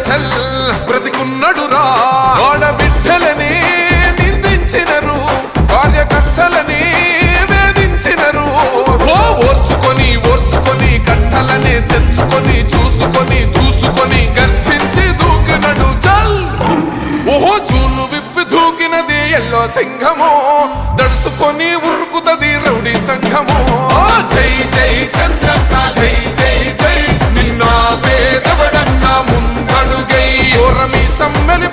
చల్ బ్రతికున్నడురా ఆడబిడ్డలని నిందించినరు కార్యకర్తలని వేధించినరు ఓర్చుకొని ఓర్చుకొని కట్టలని తెంచుకొని చూసుకొని దూసుకొని గర్జించి దూకినడు చల్ ఓహో చూలు విప్పి దూకినది ఎల్లో సింహము దడుసుకొని ఉరుకుతది రౌడీ సంఘము జై జై చంద్రన్న జై జై జై నిన్న పేదవడన్న ముందడుగై ఓరమి సమ్మెలి